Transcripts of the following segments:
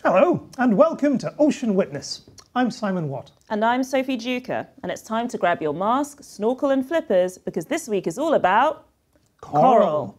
Hello, and welcome to Ocean Witness. I'm Simon Watt. And I'm Sophie Duker, and it's time to grab your mask, snorkel and flippers, because this week is all about... coral.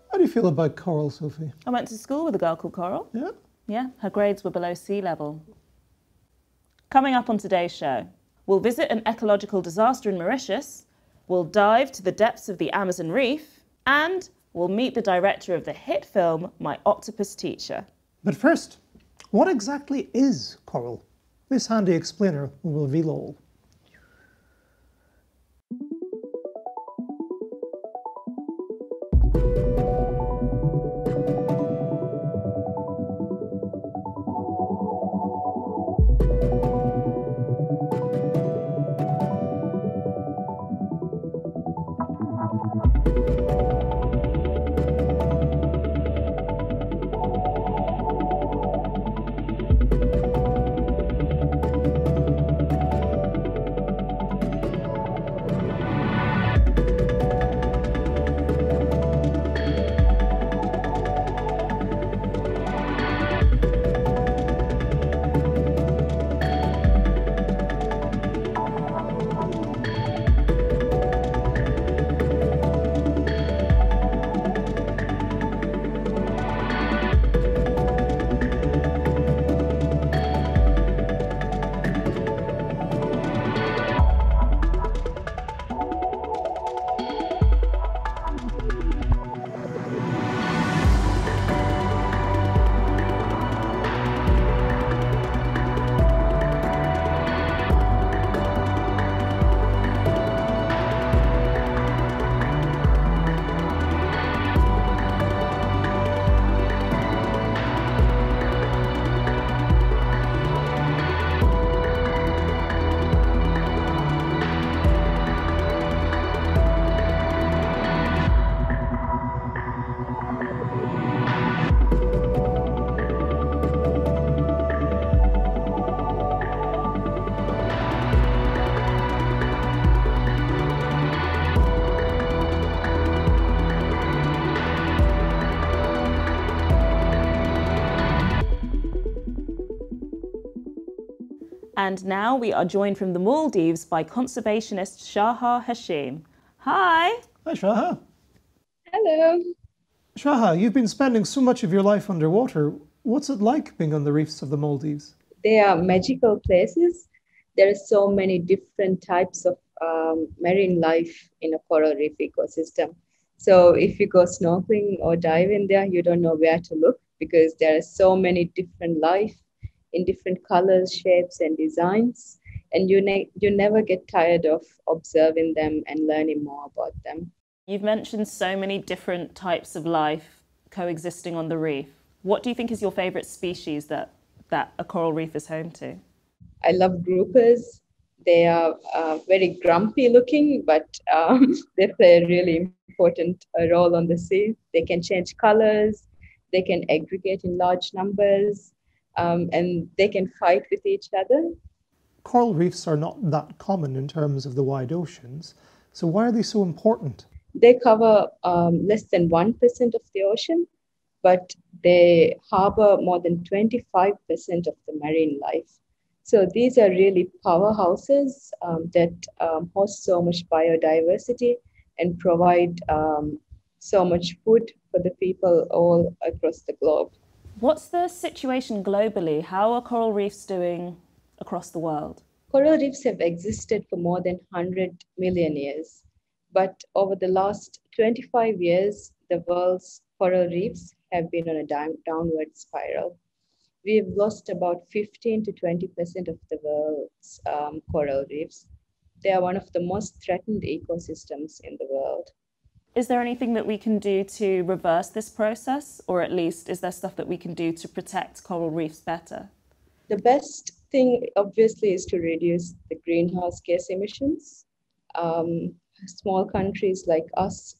How do you feel about coral, Sophie? I went to school with a girl called Coral. Yeah? Yeah, her grades were below sea level. Coming up on today's show, we'll visit an ecological disaster in Mauritius, we'll dive to the depths of the Amazon reef, and we'll meet the director of the hit film My Octopus Teacher. But first, what exactly is coral? This handy explainer will reveal all. And now we are joined from the Maldives by conservationist Shaha Hashim. Hi! Hi, Shaha. Hello. Shaha, you've been spending so much of your life underwater. What's it like being on the reefs of the Maldives? They are magical places. There are so many different types of marine life in a coral reef ecosystem. So if you go snorkeling or dive in there, you don't know where to look because there are so many different life in different colors, shapes, and designs. And you never get tired of observing them and learning more about them. You've mentioned so many different types of life coexisting on the reef. What do you think is your favourite species that a coral reef is home to? I love groupers. They are very grumpy looking, but they play a really important role on the sea. They can change colors, they can aggregate in large numbers, and they can fight with each other. Coral reefs are not that common in terms of the wide oceans, so why are they so important? They cover less than 1% of the ocean, but they harbor more than 25% of the marine life. So these are really powerhouses that host so much biodiversity and provide so much food for the people all across the globe. What's the situation globally? How are coral reefs doing across the world? Coral reefs have existed for more than 100 million years, but over the last 25 years, the world's coral reefs have been on a downward spiral. We have lost about 15 to 20% of the world's coral reefs. They are one of the most threatened ecosystems in the world. Is there anything that we can do to reverse this process? Or at least, is there stuff that we can do to protect coral reefs better? The best thing, obviously, is to reduce the greenhouse gas emissions. Small countries like us,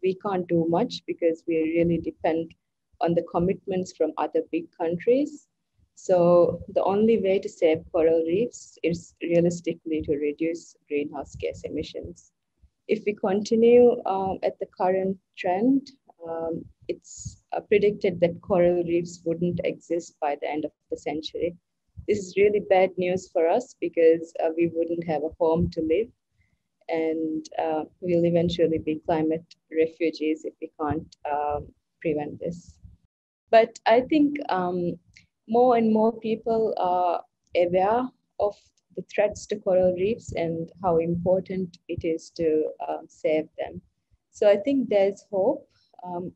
we can't do much because we really depend on the commitments from other big countries. So the only way to save coral reefs is realistically to reduce greenhouse gas emissions. If we continue at the current trend, it's predicted that coral reefs wouldn't exist by the end of the century. This is really bad news for us because we wouldn't have a home to live, and we'll eventually be climate refugees if we can't prevent this. But I think more and more people are aware of the threats to coral reefs and how important it is to save them. So I think there's hope.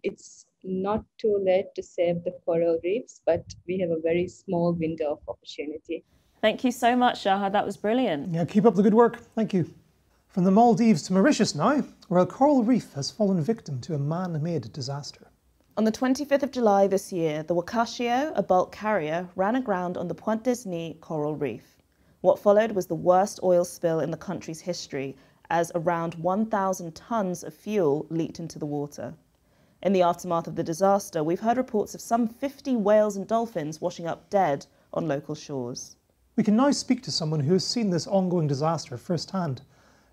It's not too late to save the coral reefs, but we have a very small window of opportunity. Thank you so much, Shaha. That was brilliant. Yeah, keep up the good work. Thank you. From the Maldives to Mauritius now, where a coral reef has fallen victim to a man-made disaster. On the 25th of July this year, the Wakashio, a bulk carrier, ran aground on the Pointe des Nids coral reef. What followed was the worst oil spill in the country's history, as around 1,000 tonnes of fuel leaked into the water. In the aftermath of the disaster, we've heard reports of some 50 whales and dolphins washing up dead on local shores. We can now speak to someone who has seen this ongoing disaster firsthand.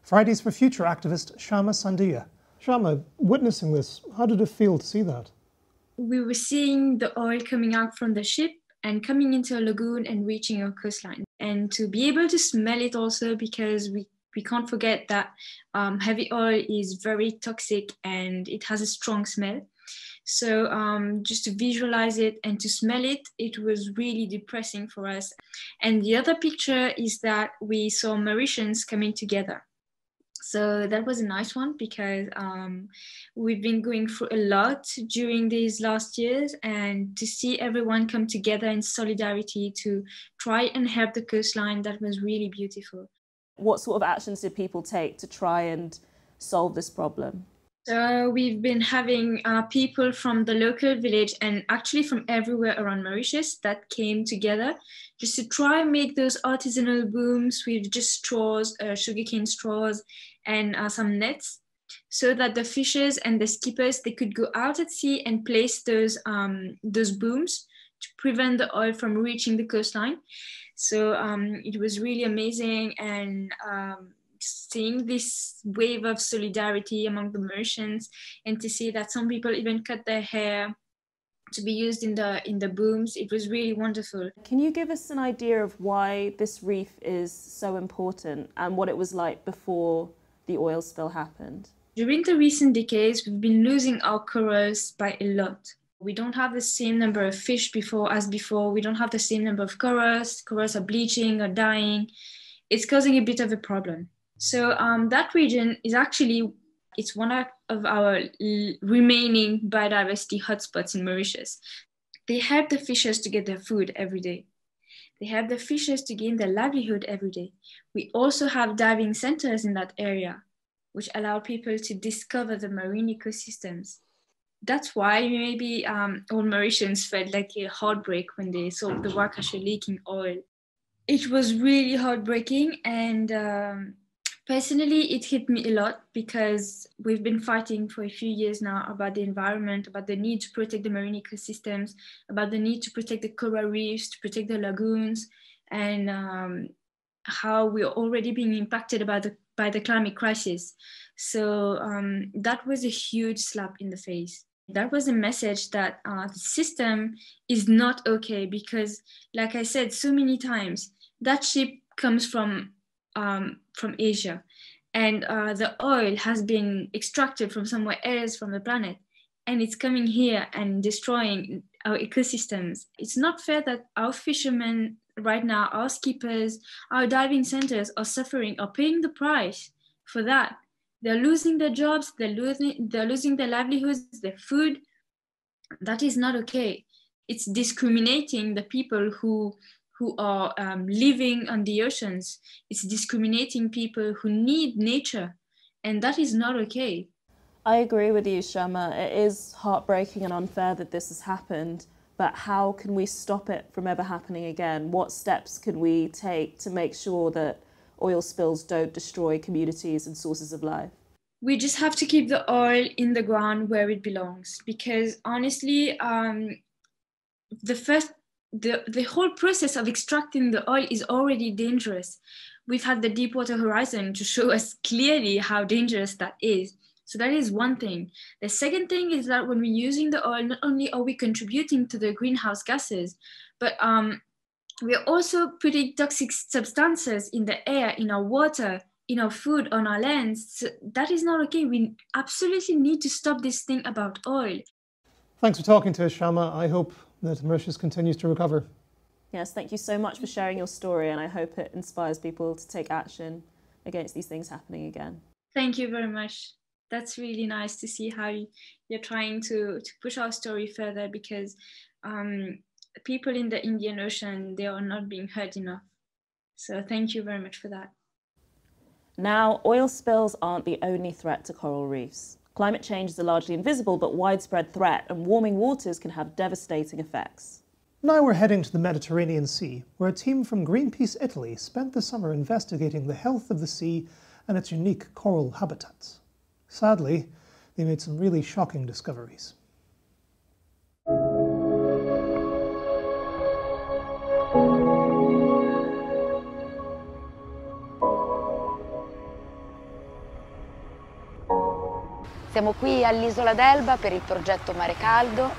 Fridays for Future activist Shama Sandia. Shama, witnessing this, how did it feel to see that? We were seeing the oil coming out from the ship and coming into a lagoon and reaching our coastline. And to be able to smell it also, because we can't forget that heavy oil is very toxic and it has a strong smell. So just to visualize it and to smell it, it was really depressing for us. And the other picture is that we saw Mauritians coming together. So that was a nice one because we've been going through a lot during these last years, and to see everyone come together in solidarity to try and help the coastline, that was really beautiful. What sort of actions did people take to try and solve this problem? So we've been having people from the local village and actually from everywhere around Mauritius that came together just to try and make those artisanal booms with just straws, sugarcane straws, and some nets, so that the fishers and the skippers, they could go out at sea and place those booms to prevent the oil from reaching the coastline. So it was really amazing, and seeing this wave of solidarity among the Mauritians, and to see that some people even cut their hair to be used in the booms, it was really wonderful. Can you give us an idea of why this reef is so important and what it was like before the oil spill happened? During the recent decades, we've been losing our corals by a lot. We don't have the same number of fish as before. We don't have the same number of corals. Corals are bleaching or dying. It's causing a bit of a problem. So that region is actually, it's one of our remaining biodiversity hotspots in Mauritius. They help the fishers to get their food every day. They help the fishers to gain their livelihood every day. We also have diving centers in that area, which allow people to discover the marine ecosystems. That's why maybe all Mauritians felt like a heartbreak when they saw the Wakashio leaking oil. It was really heartbreaking, and personally, it hit me a lot because we've been fighting for a few years now about the environment, about the need to protect the marine ecosystems, about the need to protect the coral reefs, to protect the lagoons, and how we're already being impacted by the climate crisis. So that was a huge slap in the face. That was a message that the system is not okay because, like I said so many times, that ship comes from Asia, and the oil has been extracted from somewhere else from the planet, and it's coming here and destroying our ecosystems. It's not fair that our fishermen right now, our skippers, our diving centers are suffering, are paying the price for that. They're losing their jobs, they're losing their livelihoods, their food. That is not okay. It's discriminating the people who are living on the oceans. It's discriminating people who need nature, and that is not okay. I agree with you, Shama. It is heartbreaking and unfair that this has happened, but how can we stop it from ever happening again? What steps can we take to make sure that oil spills don't destroy communities and sources of life? We just have to keep the oil in the ground where it belongs, because honestly, the whole process of extracting the oil is already dangerous. We've had the Deepwater Horizon to show us clearly how dangerous that is. So that is one thing. The second thing is that when we're using the oil, not only are we contributing to the greenhouse gases, but we are also putting toxic substances in the air, in our water, in our food, on our lands. So that is not okay. We absolutely need to stop this thing about oil. Thanks for talking to us, Shama. I hope that Mauritius continues to recover. Yes, thank you so much for sharing your story, and I hope it inspires people to take action against these things happening again. Thank you very much. That's really nice to see how you're trying to push our story further, because people in the Indian Ocean, they are not being heard enough. So thank you very much for that. Now, oil spills aren't the only threat to coral reefs. Climate change is a largely invisible but widespread threat, and warming waters can have devastating effects. Now we're heading to the Mediterranean Sea, where a team from Greenpeace Italy spent the summer investigating the health of the sea and its unique coral habitats. Sadly, they made some really shocking discoveries. Siamo qui all'isola d'Elba per il progetto Mare Caldo.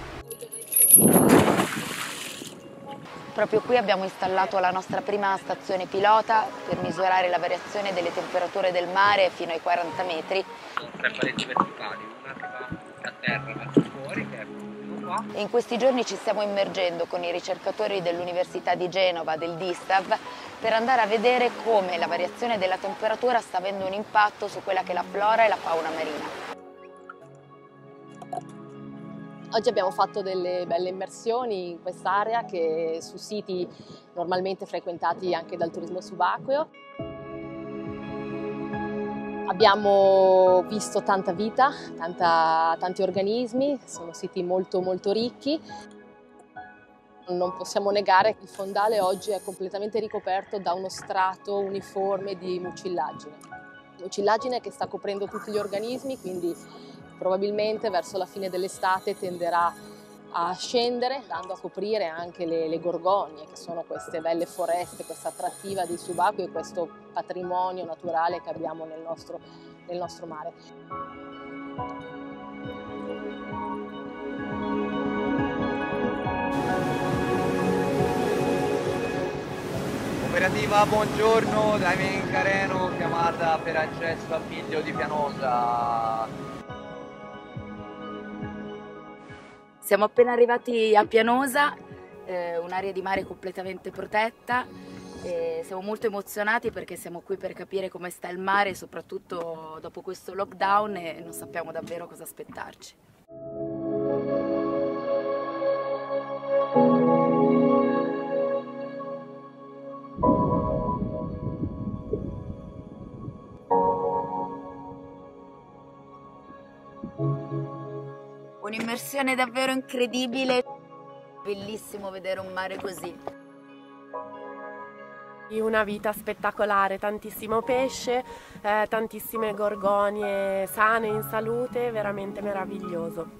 Proprio qui abbiamo installato la nostra prima stazione pilota per misurare la variazione delle temperature del mare fino ai 40 metri. Tre pareti verticali, una che va da terra verso fuori, che è qua. E in questi giorni ci stiamo immergendo con i ricercatori dell'Università di Genova, del DISTAV, per andare a vedere come la variazione della temperatura sta avendo un impatto su quella che è la flora e la fauna marina. Oggi abbiamo fatto delle belle immersioni in quest'area, che su siti normalmente frequentati anche dal turismo subacqueo. Abbiamo visto tanta vita, tanti organismi, sono siti molto ricchi. Non possiamo negare che il fondale oggi è completamente ricoperto da uno strato uniforme di mucillagine. Mucillagine che sta coprendo tutti gli organismi, quindi probabilmente verso la fine dell'estate tenderà a scendere, andando a coprire anche le gorgonie, che sono queste belle foreste, questa attrattiva dei subacquei e questo patrimonio naturale che abbiamo nel nostro mare. Operativa buongiorno, diving careno, chiamata per accesso a Figlio di Pianosa. Siamo appena arrivati a Pianosa, un'area di mare completamente protetta. Siamo molto emozionati perché siamo qui per capire come sta il mare, soprattutto dopo questo lockdown, e non sappiamo davvero cosa aspettarci. Un'immersione davvero incredibile, bellissimo vedere un mare così. Una vita spettacolare, tantissimo pesce, tantissime gorgonie sane, in salute, veramente meraviglioso.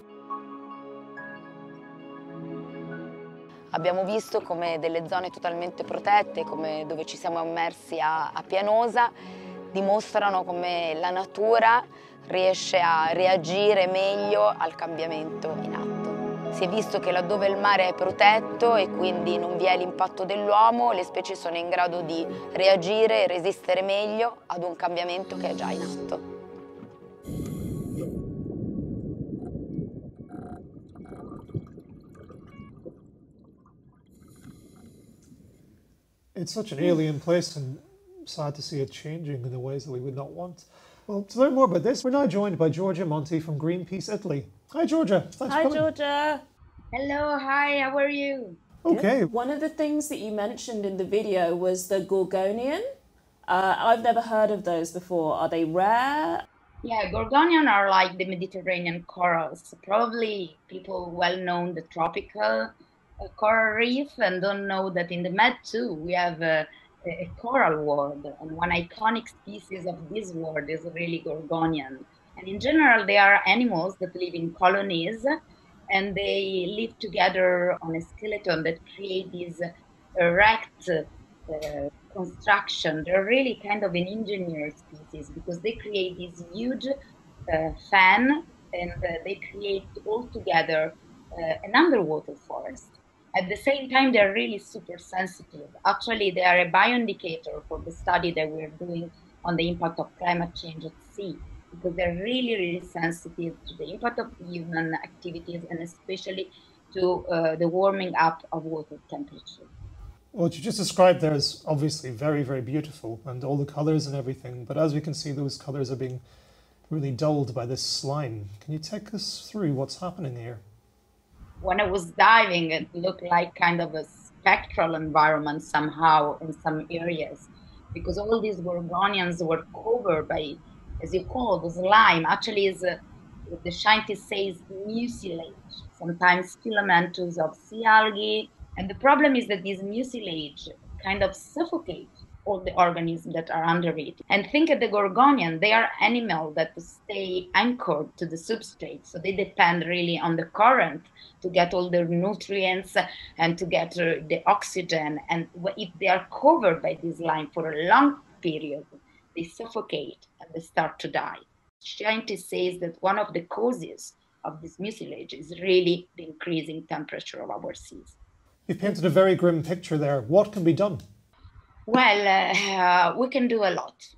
Abbiamo visto come delle zone totalmente protette, come dove ci siamo immersi a Pianosa, dimostrano come la natura riesce a reagire meglio al cambiamento in atto. Si è visto che laddove il mare è protetto e quindi non vi è l'impatto dell'uomo, le specie sono in grado di reagire e resistere meglio ad un cambiamento che è già in atto. It's such an alien place and sad to see it changing in the ways that we would not want. Well, to learn more about this, we're now joined by Giorgia Monti from Greenpeace Italy. Hi, Giorgia. Thanks for coming. Hi, Giorgia. Hello, hi, how are you? Okay. One of the things that you mentioned in the video was the gorgonian. I've never heard of those before. Are they rare? Yeah, gorgonian are like the Mediterranean corals. Probably people well know the tropical coral reef and don't know that in the Med too we have a coral world, and one iconic species of this world is really gorgonian. And in general, they are animals that live in colonies, and they live together on a skeleton that create these erect construction. They're really kind of an engineer species because they create this huge fan, and they create all together an underwater forest. At the same time, they're really super sensitive. Actually, they are a bioindicator for the study that we're doing on the impact of climate change at sea, because they're really, really sensitive to the impact of human activities and especially to the warming up of water temperature. What you just described there is obviously very, very beautiful, and all the colours and everything, but as we can see, those colours are being really dulled by this slime. Can you take us through what's happening here? When I was diving, it looked like kind of a spectral environment somehow in some areas, because all these gorgonians were covered by, as you call, the slime. Actually, is the scientist says mucilage, sometimes filamentous of sea algae. And the problem is that this mucilage kind of suffocate all the organisms that are under it. And think of the gorgonian, they are animals that stay anchored to the substrate. So they depend really on the current to get all the nutrients and to get the oxygen. And if they are covered by this slime for a long period, they suffocate and they start to die. Scientists say that one of the causes of this mucilage is really the increasing temperature of our seas. You've painted a very grim picture there. What can be done? Well, we can do a lot.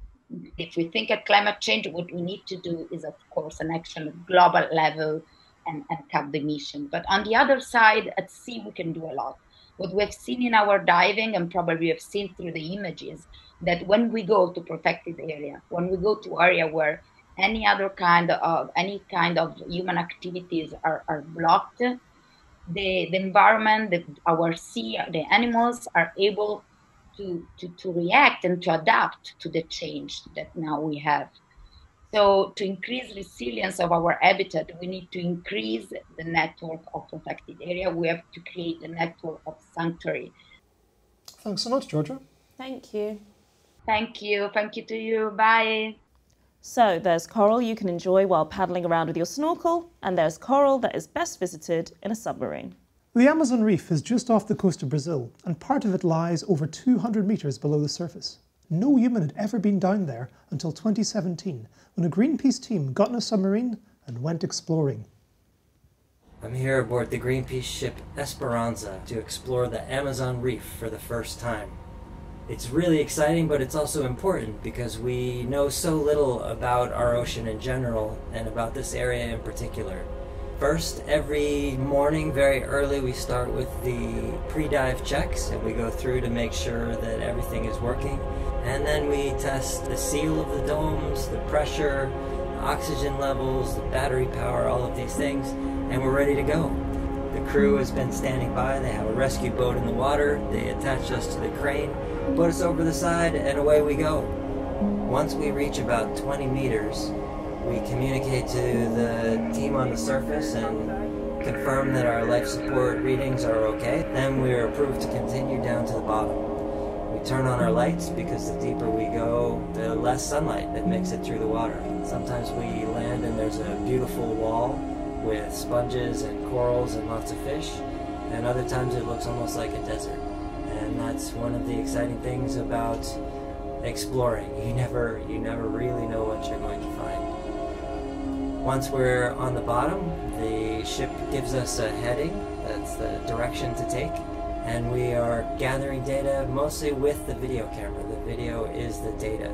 If we think at climate change, what we need to do is, of course, an action at global level and cut the emission. But on the other side, at sea, we can do a lot. What we have seen in our diving, and probably have seen through the images, that when we go to protected area, when we go to area where any kind of human activities are blocked, the environment, our sea, the animals are able to react and to adapt to the change that now we have. So to increase resilience of our habitat, we need to increase the network of protected area. We have to create a network of sanctuary. Thanks so much, Giorgia. Thank you. Thank you. Thank you to you. Bye. So there's coral you can enjoy while paddling around with your snorkel, and there's coral that is best visited in a submarine. The Amazon reef is just off the coast of Brazil, and part of it lies over 200 metres below the surface. No human had ever been down there until 2017, when a Greenpeace team got in a submarine and went exploring. I'm here aboard the Greenpeace ship Esperanza to explore the Amazon reef for the first time. It's really exciting, but it's also important because we know so little about our ocean in general and about this area in particular. First, every morning, very early, we start with the pre-dive checks, and we go through to make sure that everything is working. And then we test the seal of the domes, the pressure, the oxygen levels, the battery power, all of these things, and we're ready to go. The crew has been standing by. They have a rescue boat in the water. They attach us to the crane, put us over the side, and away we go. Once we reach about 20 meters, we communicate to the team on the surface and confirm that our life support readings are okay. Then we are approved to continue down to the bottom. We turn on our lights because the deeper we go, the less sunlight that makes it through the water. Sometimes we land and there's a beautiful wall with sponges and corals and lots of fish, and other times it looks almost like a desert. And that's one of the exciting things about exploring. You never really know what you're going to find. Once we're on the bottom, the ship gives us a heading, that's the direction to take, and we are gathering data mostly with the video camera. The video is the data.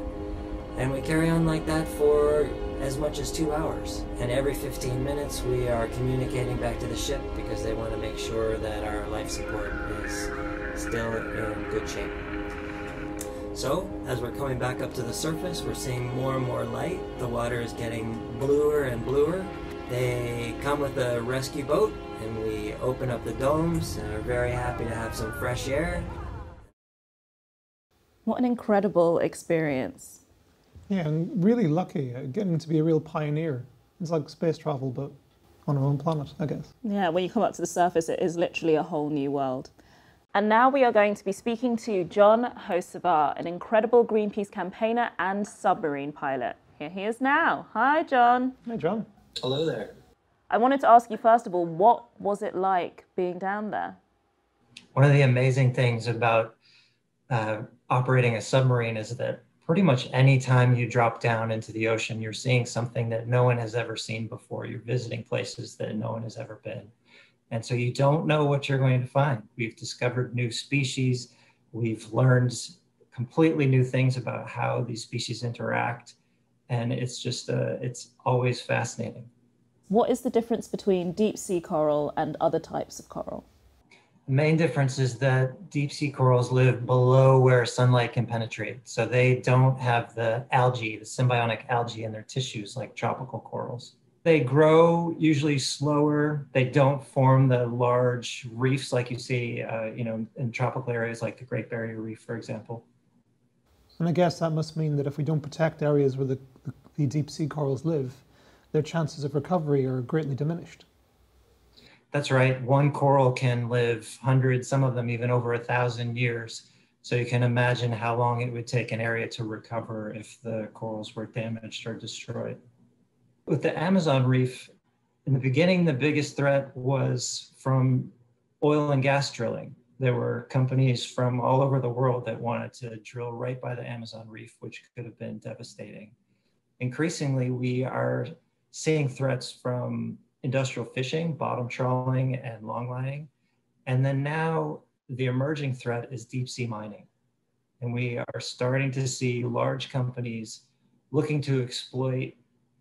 And we carry on like that for as much as 2 hours. And every 15 minutes we are communicating back to the ship because they want to make sure that our life support is still in good shape. So, as we're coming back up to the surface, we're seeing more and more light. The water is getting bluer and bluer. They come with a rescue boat, and we open up the domes, and are very happy to have some fresh air. What an incredible experience. Yeah, and really lucky getting to be a real pioneer. It's like space travel, but on our own planet, I guess. Yeah, when you come up to the surface, it is literally a whole new world. And now we are going to be speaking to John Hocevar, an incredible Greenpeace campaigner and submarine pilot. Here he is now. Hi, John. Hi, John. Hello there. I wanted to ask you, first of all, what was it like being down there? One of the amazing things about operating a submarine is that pretty much any time you drop down into the ocean, you're seeing something that no one has ever seen before. You're visiting places that no one has ever been. And so you don't know what you're going to find. We've discovered new species. We've learned completely new things about how these species interact. And it's just, it's always fascinating. What is the difference between deep sea coral and other types of coral? The main difference is that deep sea corals live below where sunlight can penetrate. So they don't have the algae, the symbiotic algae in their tissues like tropical corals. They grow usually slower. They don't form the large reefs like you see in tropical areas like the Great Barrier Reef, for example. And I guess that must mean that if we don't protect areas where the deep sea corals live, their chances of recovery are greatly diminished. That's right. One coral can live hundreds, some of them even over 1,000 years. So you can imagine how long it would take an area to recover if the corals were damaged or destroyed. With the Amazon reef, in the beginning, the biggest threat was from oil and gas drilling. There were companies from all over the world that wanted to drill right by the Amazon reef, which could have been devastating. Increasingly, we are seeing threats from industrial fishing, bottom trawling, and longlining. And then now the emerging threat is deep sea mining. And we are starting to see large companies looking to exploit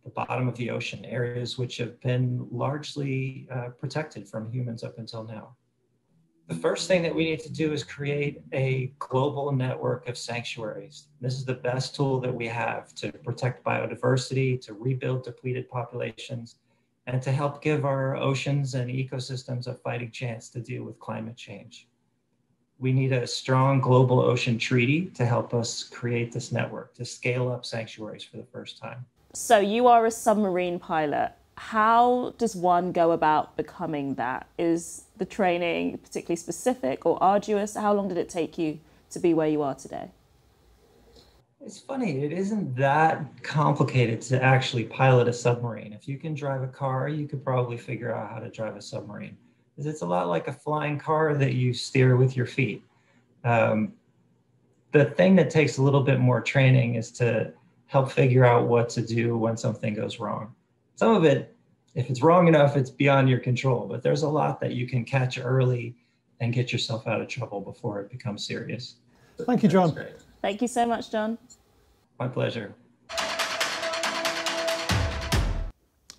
the bottom of the ocean, areas which have been largely protected from humans up until now. The first thing that we need to do is create a global network of sanctuaries. This is the best tool that we have to protect biodiversity, to rebuild depleted populations, and to help give our oceans and ecosystems a fighting chance to deal with climate change. We need a strong global ocean treaty to help us create this network, to scale up sanctuaries for the first time. So you are a submarine pilot. How does one go about becoming that? Is the training particularly specific or arduous? How long did it take you to be where you are today? It's funny, it isn't that complicated to actually pilot a submarine. If you can drive a car, you could probably figure out how to drive a submarine. It's a lot like a flying car that you steer with your feet. The thing that takes a little bit more training is to help figure out what to do when something goes wrong. Some of it, if it's wrong enough, it's beyond your control, but there's a lot that you can catch early and get yourself out of trouble before it becomes serious. Thank you, John. Thank you so much, John. My pleasure.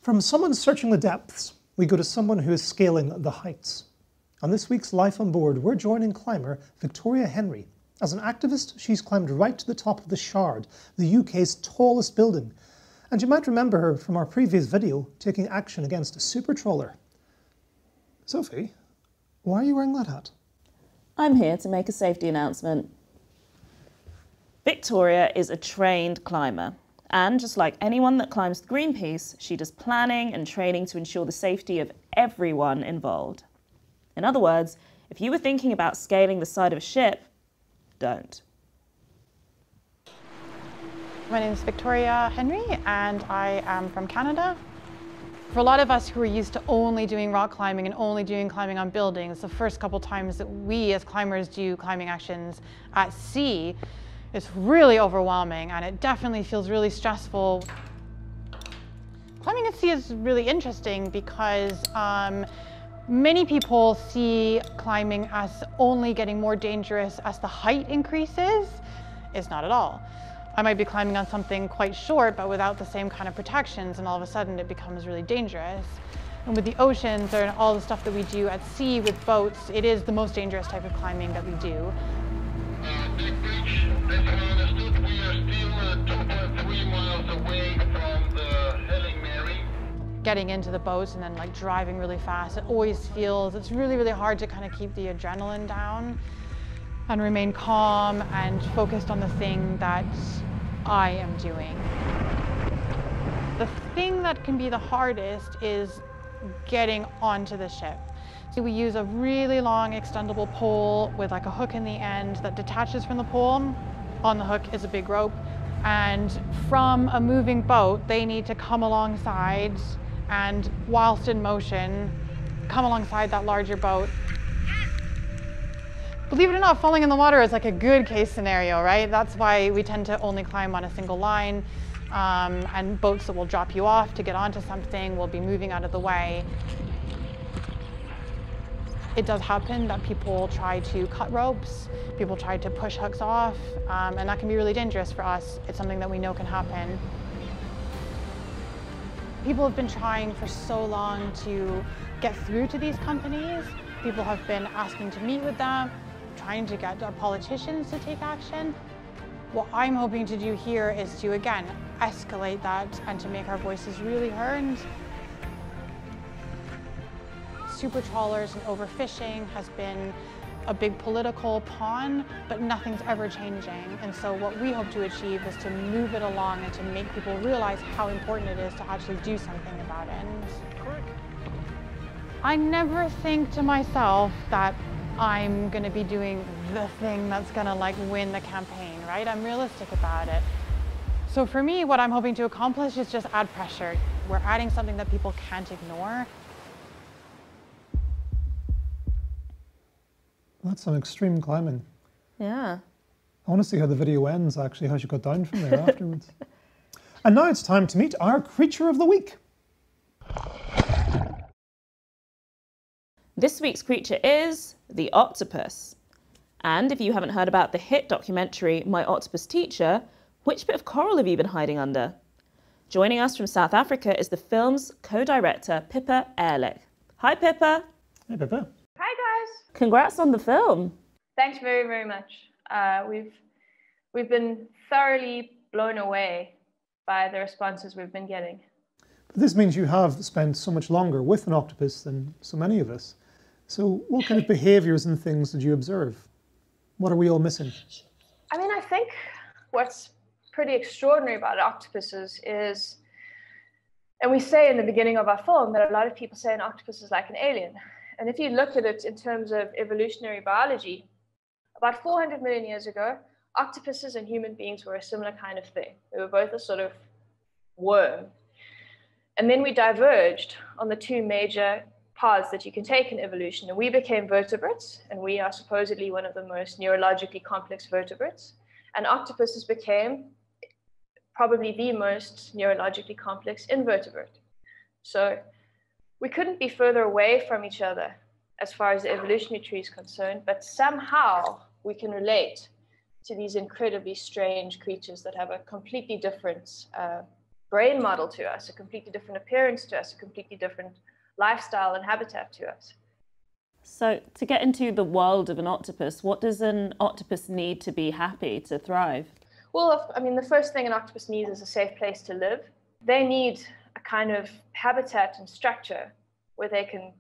From someone searching the depths, we go to someone who is scaling the heights. On this week's Life on Board, we're joining climber Victoria Henry. As an activist, she's climbed right to the top of the Shard, the UK's tallest building. And you might remember her from our previous video taking action against a super trawler. Sophie, why are you wearing that hat? I'm here to make a safety announcement. Victoria is a trained climber. And just like anyone that climbs Greenpeace, she does planning and training to ensure the safety of everyone involved. In other words, if you were thinking about scaling the side of a ship, don't. My name is Victoria Henry and I am from Canada. For a lot of us who are used to only doing rock climbing and only doing climbing on buildings, the first couple times that we as climbers do climbing actions at sea, it's really overwhelming and it definitely feels really stressful. Climbing at sea is really interesting because many people see climbing as only getting more dangerous as the height increases. It's not at all. I might be climbing on something quite short, but without the same kind of protections, and all of a sudden it becomes really dangerous. And with the oceans and all the stuff that we do at sea with boats, it is the most dangerous type of climbing that we do. Getting into the boat and then like driving really fast, it always feels, it's really, really hard to kind of keep the adrenaline down and remain calm and focused on the thing that I am doing. The thing that can be the hardest is getting onto the ship. So we use a really long extendable pole with like a hook in the end that detaches from the pole. On the hook is a big rope. And from a moving boat, they need to come alongside and whilst in motion, come alongside that larger boat. Believe it or not, falling in the water is like a good case scenario, right? That's why we tend to only climb on a single line, and boats that will drop you off to get onto something will be moving out of the way. It does happen that people try to cut ropes, people try to push hooks off, and that can be really dangerous for us. It's something that we know can happen. People have been trying for so long to get through to these companies. People have been asking to meet with them, trying to get our politicians to take action. What I'm hoping to do here is to, again, escalate that and to make our voices really heard. Super trawlers and overfishing has been a big political pawn, but nothing's ever changing. And so what we hope to achieve is to move it along and to make people realize how important it is to actually do something about it. And I never think to myself that I'm gonna be doing the thing that's gonna like win the campaign, right? I'm realistic about it. So for me, what I'm hoping to accomplish is just add pressure. We're adding something that people can't ignore. That's some extreme climbing. Yeah. I want to see how the video ends, actually, how she got down from there afterwards. And now it's time to meet our creature of the week. This week's creature is the octopus. And if you haven't heard about the hit documentary, My Octopus Teacher, which bit of coral have you been hiding under? Joining us from South Africa is the film's co-director, Pippa Ehrlich. Hi, Pippa. Hey, Pippa. Hi, guys. Congrats on the film. Thanks very, very much. We've been thoroughly blown away by the responses we've been getting. But this means you have spent so much longer with an octopus than so many of us. So what kind of behaviours and things did you observe? What are we all missing? I mean, I think what's pretty extraordinary about octopuses is, and we say in the beginning of our film that a lot of people say an octopus is like an alien. And if you look at it in terms of evolutionary biology, about 400 million years ago, octopuses and human beings were a similar kind of thing. They were both a sort of worm. And then we diverged on the two major paths that you can take in evolution. And we became vertebrates, and we are supposedly one of the most neurologically complex vertebrates. And octopuses became probably the most neurologically complex invertebrate. So we couldn't be further away from each other as far as the evolutionary tree is concerned, but somehow we can relate to these incredibly strange creatures that have a completely different brain model to us, a completely different appearance to us, a completely different lifestyle and habitat to us. So to get into the world of an octopus, what does an octopus need to be happy, to thrive? Well, I mean, the first thing an octopus needs is a safe place to live. They need a kind of habitat and structure where they can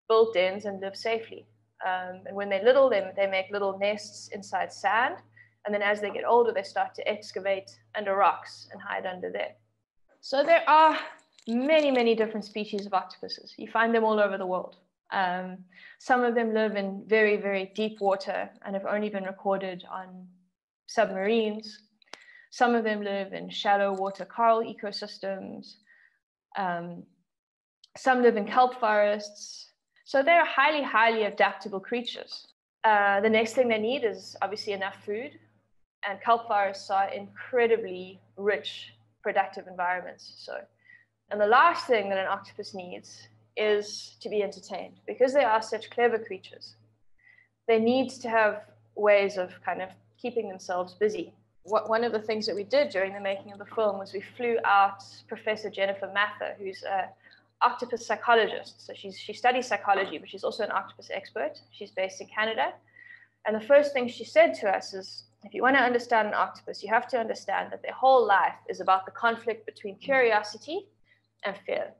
build dens and live safely. And when they're little, they make little nests inside sand. And then as they get older, they start to excavate under rocks and hide under there. So there are many, many different species of octopuses. You find them all over the world. Some of them live in very, very deep water and have only been recorded on submarines. Some of them live in shallow water coral ecosystems. Some live in kelp forests. So they're highly, highly adaptable creatures. The next thing they need is obviously enough food. And kelp forests are incredibly rich, productive environments. And the last thing that an octopus needs is to be entertained. Because they are such clever creatures, they need to have ways of kind of keeping themselves busy. One of the things that we did during the making of the film was we flew out Professor Jennifer Mather, who's an octopus psychologist. So she studies psychology, but she's also an octopus expert. She's based in Canada. And the first thing she said to us is, if you want to understand an octopus, you have to understand that their whole life is about the conflict between curiosity and fear.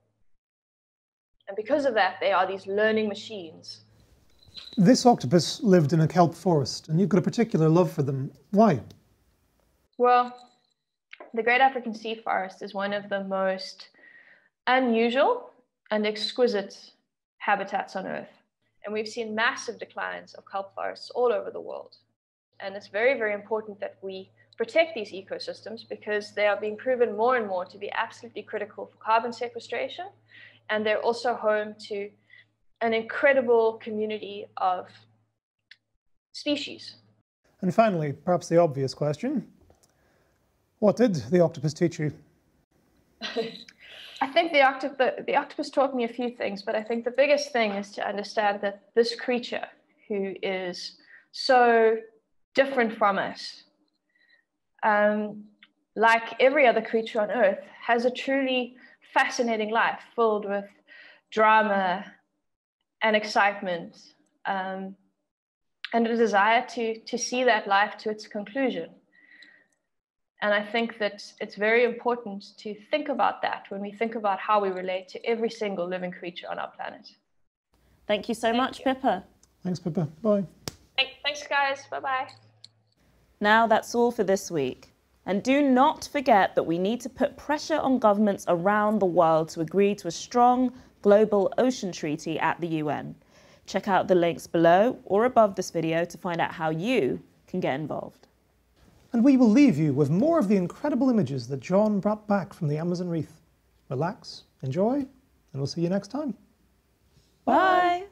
And because of that, they are these learning machines. This octopus lived in a kelp forest, and you've got a particular love for them. Why? Well, the Great African Sea Forest is one of the most unusual and exquisite habitats on Earth. And we've seen massive declines of kelp forests all over the world. And it's very, very important that we protect these ecosystems because they are being proven more and more to be absolutely critical for carbon sequestration. And they're also home to an incredible community of species. And finally, perhaps the obvious question, what did the octopus teach you? I think the octopus taught me a few things, but I think the biggest thing is to understand that this creature, who is so different from us, like every other creature on Earth, has a truly fascinating life filled with drama and excitement, and a desire to see that life to its conclusion. And I think that it's very important to think about that when we think about how we relate to every single living creature on our planet. Thank you so much, Pippa. Thanks, Pippa. Bye. Thanks, guys. Bye-bye. Now that's all for this week. And do not forget that we need to put pressure on governments around the world to agree to a strong global ocean treaty at the UN. Check out the links below or above this video to find out how you can get involved. And we will leave you with more of the incredible images that John brought back from the Amazon reef. Relax, enjoy, and we'll see you next time. Bye.